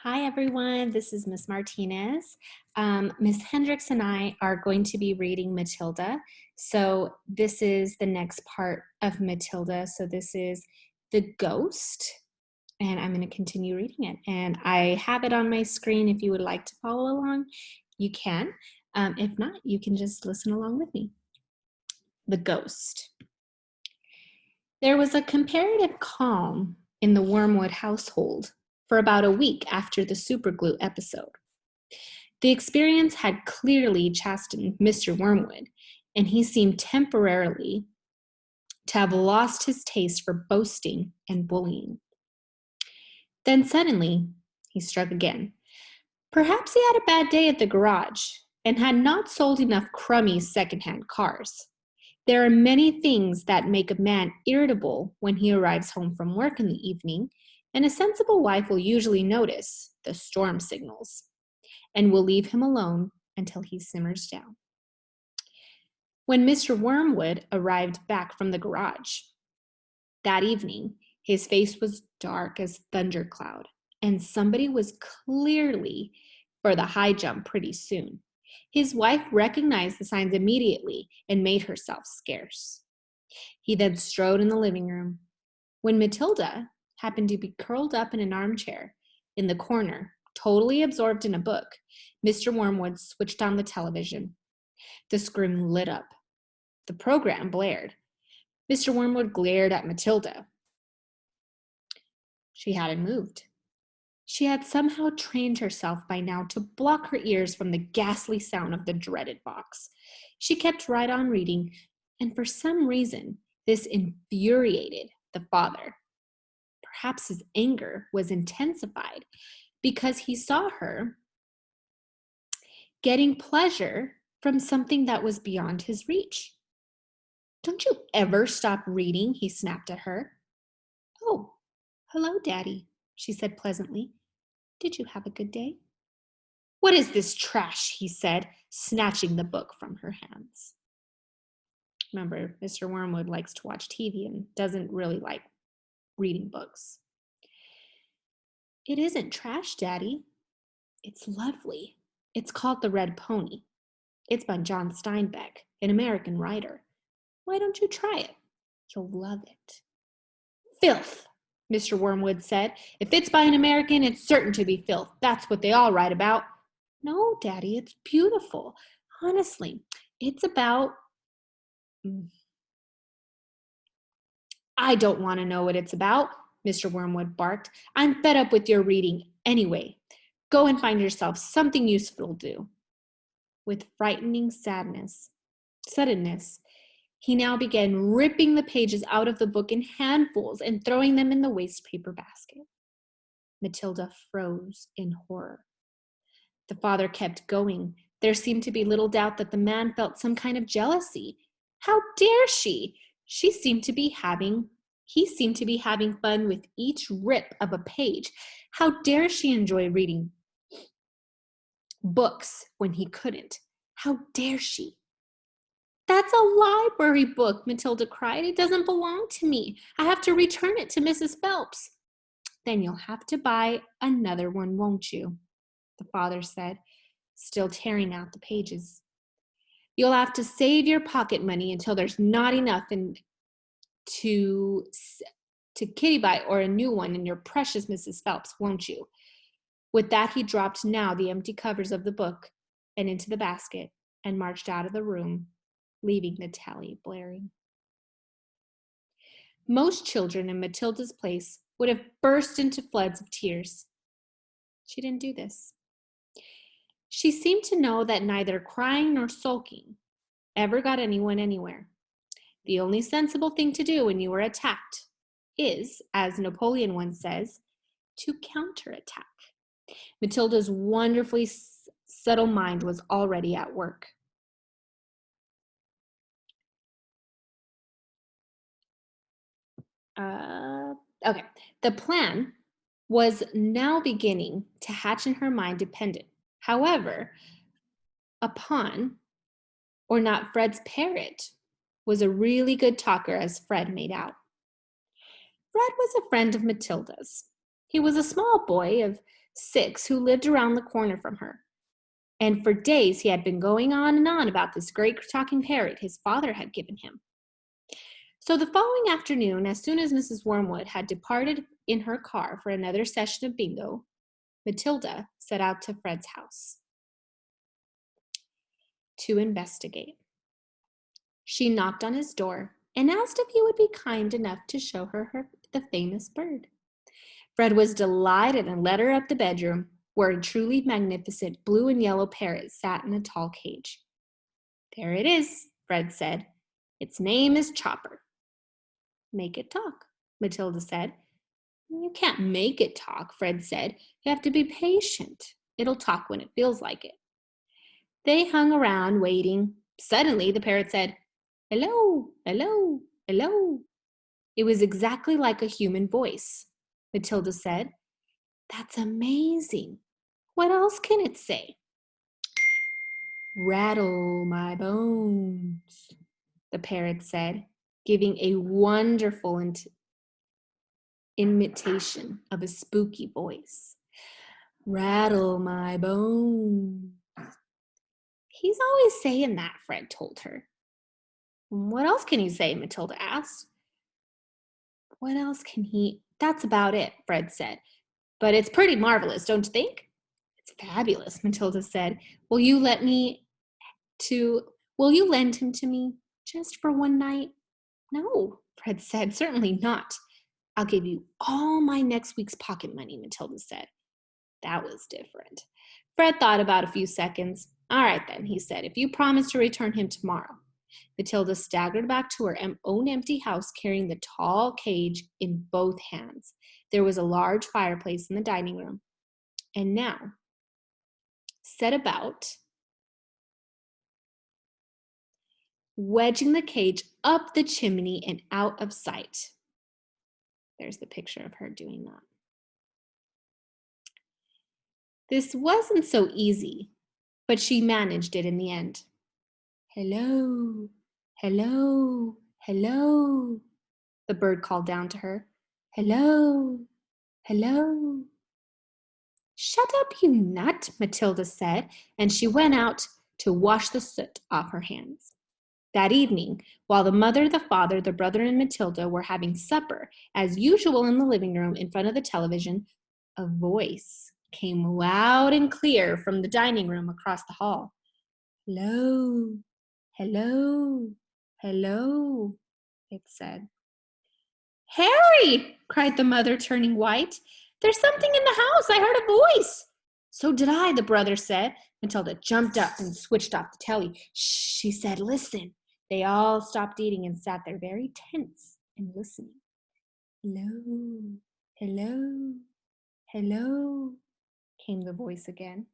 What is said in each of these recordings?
Hi, everyone. This is Miss Martinez. Miss Hendricks and I are going to be reading Matilda. So this is the next part of Matilda. So this is the ghost, and I'm going to continue reading it. And I have it on my screen. If you would like to follow along, you can. If not, you can just listen along with me. The ghost. There was a comparative calm in the Wormwood household for about a week after the superglue episode. The experience had clearly chastened Mr. Wormwood, and he seemed temporarily to have lost his taste for boasting and bullying. Then suddenly, he struck again. Perhaps he had a bad day at the garage and had not sold enough crummy second-hand cars. There are many things that make a man irritable when he arrives home from work in the evening, and a sensible wife will usually notice the storm signals and will leave him alone until he simmers down. When Mr. Wormwood arrived back from the garage that evening, his face was dark as thundercloud, and somebody was clearly for the high jump pretty soon. His wife recognized the signs immediately and made herself scarce. He then strode in the living room. When Matilda happened to be curled up in an armchair in the corner, totally absorbed in a book, Mr. Wormwood switched on the television. The screen lit up. The program blared. Mr. Wormwood glared at Matilda. She hadn't moved. She had somehow trained herself by now to block her ears from the ghastly sound of the dreaded box. She kept right on reading, and for some reason, this infuriated the father. Perhaps his anger was intensified because he saw her getting pleasure from something that was beyond his reach. "Don't you ever stop reading?" he snapped at her. "Oh, hello, Daddy," she said pleasantly. "Did you have a good day?" "What is this trash?" he said, snatching the book from her hands. Remember, Mr. Wormwood likes to watch TV and doesn't really like reading books. "It isn't trash, Daddy. It's lovely. It's called The Red Pony. It's by John Steinbeck, an American writer. Why don't you try it? You'll love it." "Filth," Mr. Wormwood said. "If it's by an American, it's certain to be filth. That's what they all write about." "No, Daddy, it's beautiful. Honestly, it's about..." "I don't want to know what it's about," Mr. Wormwood barked. "I'm fed up with your reading anyway. Go and find yourself something useful to do." With frightening suddenness, he now began ripping the pages out of the book in handfuls and throwing them in the waste paper basket. Matilda froze in horror. The father kept going. There seemed to be little doubt that the man felt some kind of jealousy. How dare she? He seemed to be having fun with each rip of a page. How dare she enjoy reading books when he couldn't? How dare she? "That's a library book," Matilda cried. "It doesn't belong to me. I have to return it to Mrs. Phelps." "Then you'll have to buy another one, won't you?" the father said, still tearing out the pages. "You'll have to save your pocket money until there's not enough to kitty buy or a new one in your precious Mrs. Phelps, won't you?" With that, he dropped now the empty covers of the book and into the basket and marched out of the room, leaving the tally blaring. Most children in Matilda's place would have burst into floods of tears. She didn't do this. She seemed to know that neither crying nor sulking ever got anyone anywhere. The only sensible thing to do when you are attacked is, as Napoleon once says, to counterattack. Matilda's wonderfully subtle mind was already at work. The plan was now beginning to hatch in her mind, dependent, however, upon or not Fred's Parrot was a really good talker, as Fred made out. Fred was a friend of Matilda's. He was a small boy of 6, who lived around the corner from her. And for days he had been going on and on about this great talking parrot his father had given him. So the following afternoon, as soon as Mrs. Wormwood had departed in her car for another session of bingo, Matilda set out to Fred's house to investigate. She knocked on his door and asked if he would be kind enough to show her the famous bird. Fred was delighted and led her up the bedroom, where a truly magnificent blue and yellow parrot sat in a tall cage. There it is, Fred said. Its name is Chopper. Make it talk, Matilda said. You can't make it talk, Fred said. You have to be patient. It'll talk when it feels like it. They hung around waiting. Suddenly, the parrot said, "Hello, hello, hello." It was exactly like a human voice. Matilda said, "That's amazing. What else can it say?" "Rattle my bones," the parrot said, giving a wonderful imitation of a spooky voice. "Rattle my bones." "He's always saying that," Fred told her. "What else can he say?" Matilda asked. "What else can he? That's about it," Fred said. "But it's pretty marvelous, don't you think?" "It's fabulous," Matilda said. Will you lend him to me just for one night?" "No," Fred said, "certainly not." "I'll give you all my next week's pocket money," Matilda said. That was different. Fred thought about a few seconds. "All right then," he said, "if you promise to return him tomorrow." Matilda staggered back to her own empty house, carrying the tall cage in both hands. There was a large fireplace in the dining room. And now, set about wedging the cage up the chimney and out of sight. There's the picture of her doing that. This wasn't so easy, but she managed it in the end. "Hello, hello, hello," the bird called down to her. "Hello, hello." "Shut up, you nut," Matilda said, and she went out to wash the soot off her hands. That evening, while the mother, the father, the brother, and Matilda were having supper, as usual in the living room in front of the television, a voice came loud and clear from the dining room across the hall. "Hello, hello, hello," it said. "Harry!" cried the mother, turning white. "There's something in the house. I heard a voice." "So did I," the brother said. Matilda jumped up and switched off the telly. "Shh," she said, "listen." They all stopped eating and sat there very tense and listening. "Hello, hello, hello," came the voice again.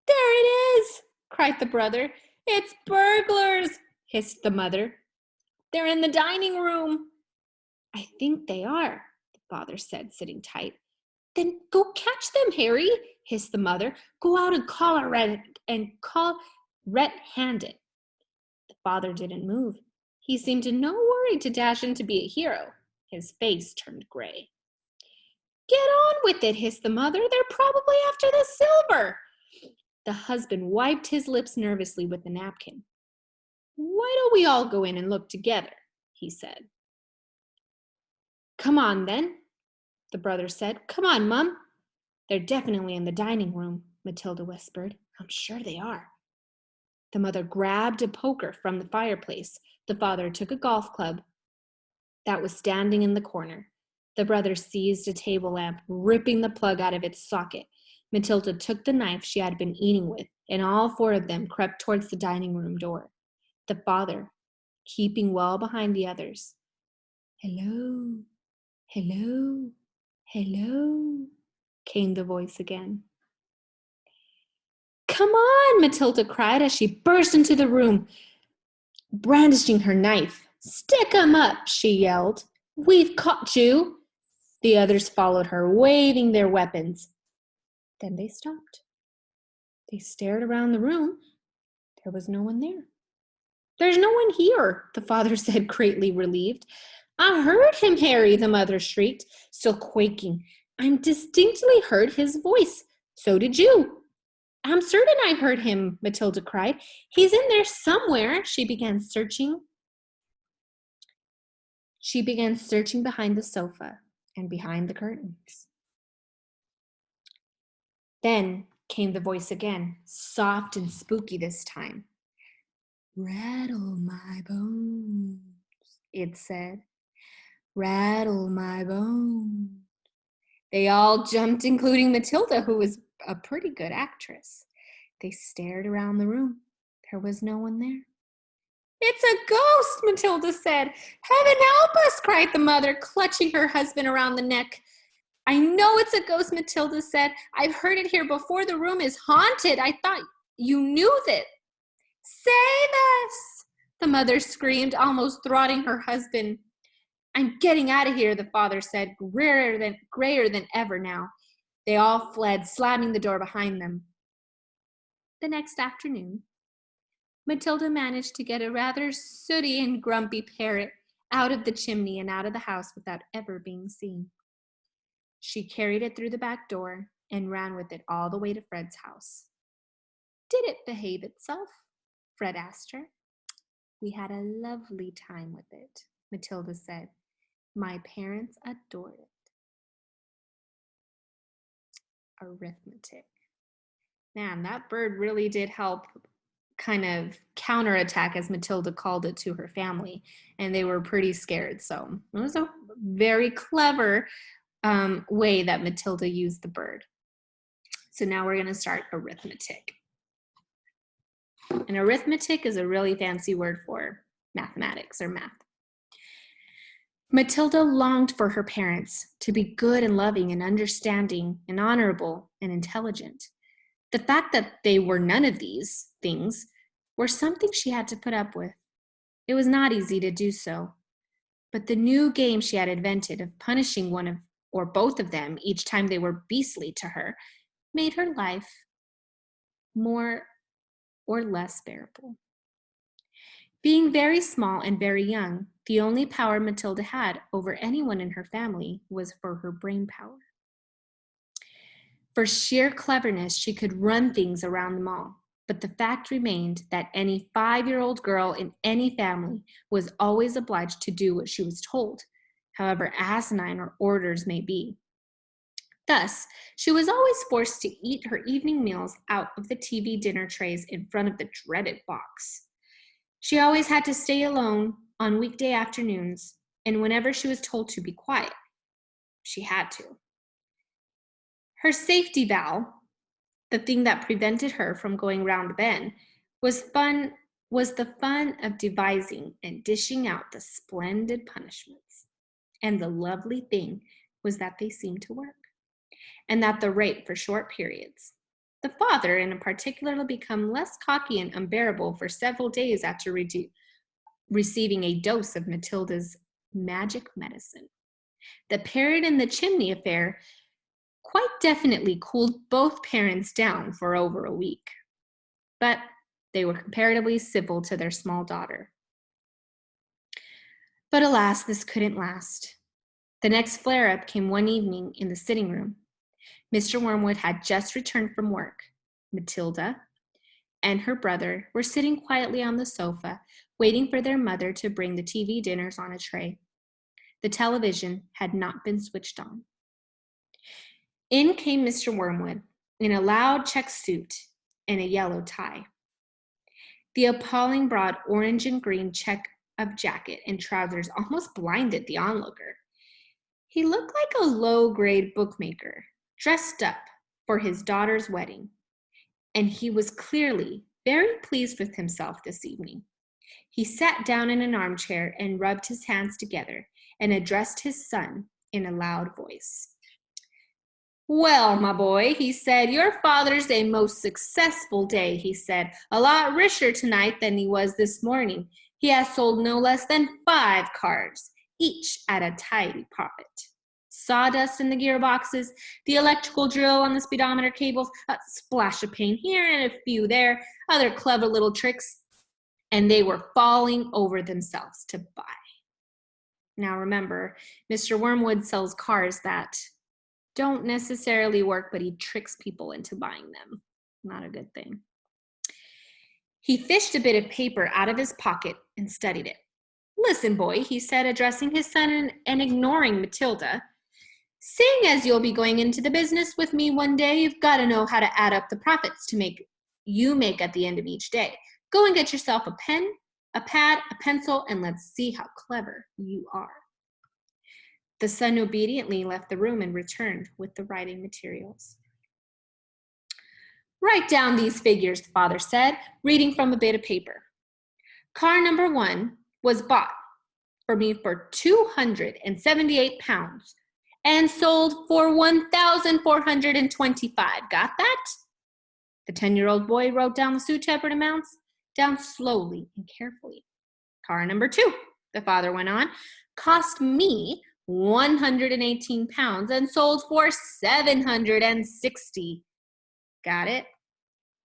"There it is!" cried the brother. "It's burglars," hissed the mother. "They're in the dining room." "I think they are," the father said, sitting tight. "Then go catch them, Harry," hissed the mother. "Go out and call red-handed." The father didn't move. He seemed in no worry to dash in to be a hero. His face turned gray. "Get on with it," hissed the mother. "They're probably after the silver." The husband wiped his lips nervously with the napkin. "Why don't we all go in and look together?" he said. "Come on, then," the brother said. "Come on, Mum." "They're definitely in the dining room," Matilda whispered. "I'm sure they are." The mother grabbed a poker from the fireplace. The father took a golf club that was standing in the corner. The brother seized a table lamp, ripping the plug out of its socket. Matilda took the knife she had been eating with, and all four of them crept towards the dining room door. The father, keeping well behind the others. "Hello, hello, hello," came the voice again. "Come on," Matilda cried as she burst into the room, brandishing her knife. "Stick 'em up," she yelled. "We've caught you." The others followed her, waving their weapons. Then they stopped. They stared around the room. There was no one there. "There's no one here," the father said, greatly relieved. "I heard him, Harry," the mother shrieked, still quaking. "I distinctly heard his voice. So did you. I'm certain I heard him, Matilda cried. He's in there somewhere. She began searching behind the sofa and behind the curtains. Then came the voice again, soft and spooky this time. Rattle my bones, it said. Rattle my bones. They all jumped, including Matilda, who was a pretty good actress. They stared around the room. There was no one there. It's a ghost, Matilda said. Heaven help us, cried the mother, clutching her husband around the neck. I know it's a ghost, Matilda said. I've heard it here before. The room is haunted. I thought you knew that. Save us, the mother screamed, almost throttling her husband. I'm getting out of here, the father said, grayer than ever now. They all fled, slamming the door behind them. The next afternoon, Matilda managed to get a rather sooty and grumpy parrot out of the chimney and out of the house without ever being seen. She carried it through the back door and ran with it all the way to Fred's house. Did it behave itself? Fred asked her. We had a lovely time with it, Matilda said. My parents adored it. Arithmetic. Man, that bird really did help kind of counterattack, as Matilda called it, to her family, and they were pretty scared. So it was a very clever way that Matilda used the bird. So now we're going to start arithmetic. And arithmetic is a really fancy word for mathematics or math. Matilda longed for her parents to be good and loving and understanding and honorable and intelligent. The fact that they were none of these things were something she had to put up with. It was not easy to do so. But the new game she had invented of punishing one of or both of them each time they were beastly to her made her life more or less bearable. Being very small and very young, the only power Matilda had over anyone in her family was for her brain power. For sheer cleverness, she could run things around them all. But the fact remained that any 5-year-old girl in any family was always obliged to do what she was told, however asinine her orders may be. Thus, she was always forced to eat her evening meals out of the TV dinner trays in front of the dreaded box. She always had to stay alone on weekday afternoons, and whenever she was told to be quiet, she had to. Her safety valve, the thing that prevented her from going round the bend, was the fun of devising and dishing out the splendid punishments. And the lovely thing was that they seemed to work, and that the rate for short periods. The father, in particular, became less cocky and unbearable for several days after receiving a dose of Matilda's magic medicine. The parrot in the chimney affair quite definitely cooled both parents down for over a week. But they were comparatively civil to their small daughter. But alas, this couldn't last. The next flare-up came one evening in the sitting room. Mr. Wormwood had just returned from work. Matilda and her brother were sitting quietly on the sofa, waiting for their mother to bring the TV dinners on a tray. The television had not been switched on. In came Mr. Wormwood in a loud check suit and a yellow tie. The appalling broad orange and green check of jacket and trousers almost blinded the onlooker. He looked like a low-grade bookmaker, dressed up for his daughter's wedding, and he was clearly very pleased with himself this evening. He sat down in an armchair and rubbed his hands together and addressed his son in a loud voice. Well, my boy, he said, your father's a most successful day, he said. A lot richer tonight than he was this morning. He has sold no less than 5 cars, each at a tidy profit. Sawdust in the gearboxes, the electrical drill on the speedometer cables, a splash of paint here and a few there, other clever little tricks, and they were falling over themselves to buy. Now remember, Mr. Wormwood sells cars that don't necessarily work, but he tricks people into buying them. Not a good thing. He fished a bit of paper out of his pocket and studied it. Listen, boy, he said, addressing his son and ignoring Matilda. Seeing as you'll be going into the business with me one day, you've got to know how to add up the profits you make at the end of each day. Go and get yourself a pen, a pad, a pencil, and let's see how clever you are. The son obediently left the room and returned with the writing materials. Write down these figures, the father said, reading from a bit of paper. Car number 1 was bought for me for 278 pounds and sold for 1,425. Got that? The 10-year-old boy wrote down the Sioux-tempered amounts down slowly and carefully. Car number 2, the father went on, cost me 118 pounds and sold for 760. Got it?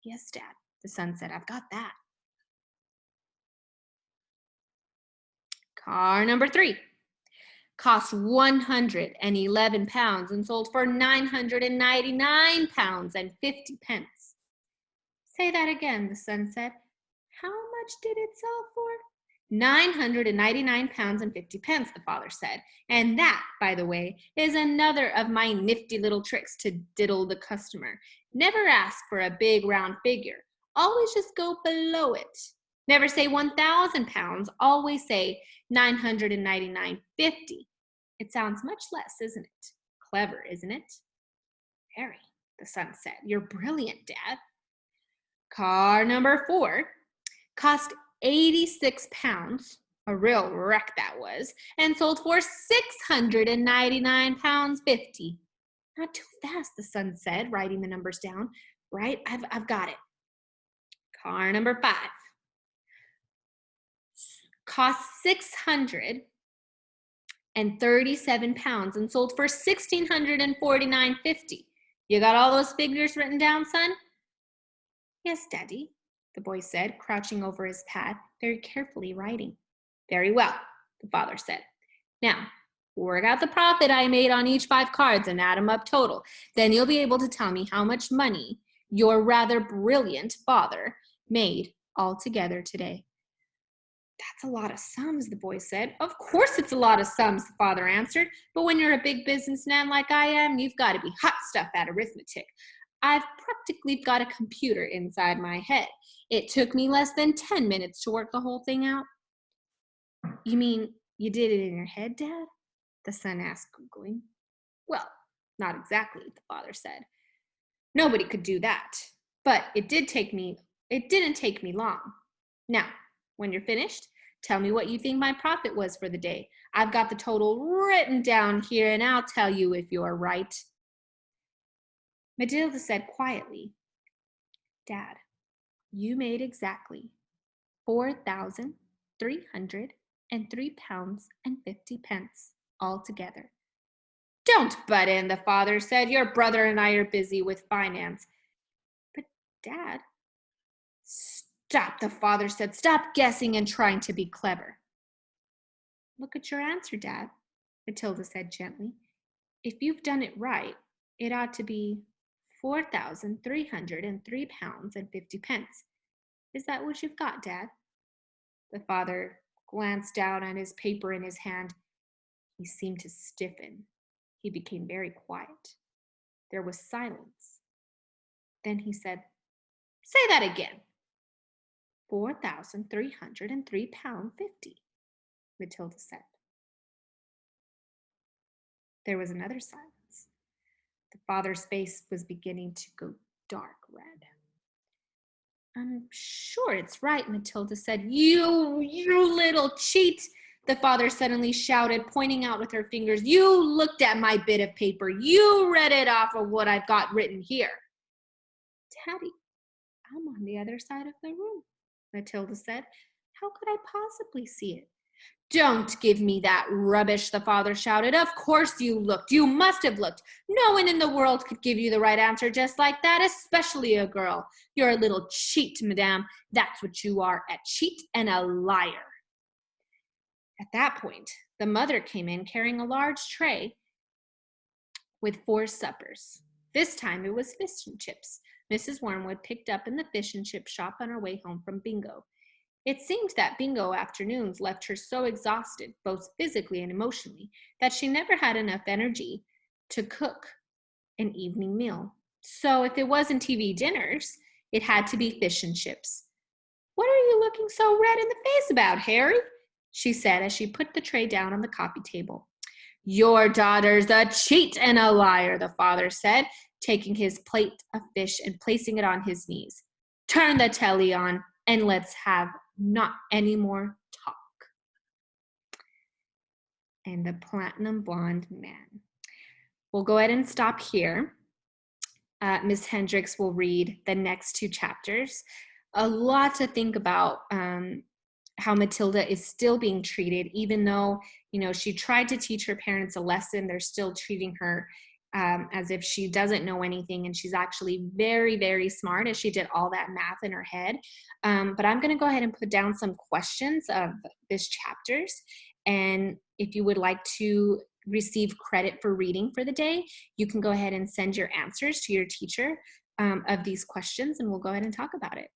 Yes, Dad, the son said. I've got that. Car number 3 cost 111 pounds and sold for 999 pounds and 50 pence. Say that again, the son said. How much did it sell for? 999 pounds and 50 pence, the father said. And that, by the way, is another of my nifty little tricks to diddle the customer. Never ask for a big round figure. Always just go below it. Never say 1,000 pounds. Always say 999.50. It sounds much less, isn't it? Clever, isn't it? Very, the son said. You're brilliant, Dad. Car number 4 cost 86 pounds, a real wreck that was, and sold for 699 pounds 50. Not too fast, the son said, writing the numbers down. Right, I've got it. Car number 5 cost 637 pounds and sold for 1,649.50. You got all those figures written down, son? Yes, Daddy, the boy said, crouching over his pad, very carefully writing. Very well, the father said. Now, work out the profit I made on each 5 cards and add them up total. Then you'll be able to tell me how much money your rather brilliant father made altogether today. That's a lot of sums, the boy said. Of course it's a lot of sums, the father answered. But when you're a big businessman like I am, you've got to be hot stuff at arithmetic. I've practically got a computer inside my head. It took me less than 10 minutes to work the whole thing out. You mean you did it in your head, Dad? The son asked, googling. Well, not exactly, the father said. Nobody could do that. But it didn't take me long. Now, when you're finished, tell me what you think my profit was for the day. I've got the total written down here, and I'll tell you if you're right. Matilda said quietly, Dad, you made exactly 4,303 pounds and 50 pence altogether. Don't butt in, the father said. Your brother and I are busy with finance. But, Dad, stop, the father said. Stop guessing and trying to be clever. Look at your answer, Dad, Matilda said gently. If you've done it right, it ought to be 4,303 pounds and 50 pence. Is that what you've got, Dad? The father glanced down at his paper in his hand. He seemed to stiffen. He became very quiet. There was silence. Then he said, Say that again. 4,303 pounds 50, Matilda said. There was another silence. The father's face was beginning to go dark red. I'm sure it's right, Matilda said. You little cheat, the father suddenly shouted, pointing out with her fingers. You looked at my bit of paper. You read it off of what I've got written here. Daddy, I'm on the other side of the room, Matilda said. How could I possibly see it? Don't give me that rubbish, the father shouted. Of course you looked. You must have looked. No one in the world could give you the right answer just like that, especially a girl. You're a little cheat, madame. That's what you are, a cheat and a liar. At that point, the mother came in carrying a large tray with 4 suppers. This time it was fish and chips. Mrs. Wormwood picked up in the fish and chip shop on her way home from bingo. It seemed that bingo afternoons left her so exhausted, both physically and emotionally, that she never had enough energy to cook an evening meal. So if it wasn't TV dinners, it had to be fish and chips. "What are you looking so red in the face about, Harry?" she said as she put the tray down on the coffee table. "Your daughter's a cheat and a liar," the father said, taking his plate of fish and placing it on his knees. "Turn the telly on and let's have not any more talk." And the platinum blonde man. We'll go ahead and stop here. Ms. Hendricks will read the next 2 chapters. A lot to think about, how Matilda is still being treated, even though, she tried to teach her parents a lesson. They're still treating her as if she doesn't know anything, and she's actually very, very smart, as she did all that math in her head. But I'm going to go ahead and put down some questions of this chapters, and if you would like to receive credit for reading for the day, you can go ahead and send your answers to your teacher of these questions, and we'll go ahead and talk about it.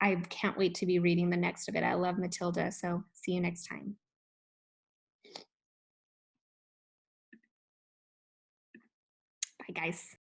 I can't wait to be reading the next of it. I love Matilda, so see you next time. Bye, guys.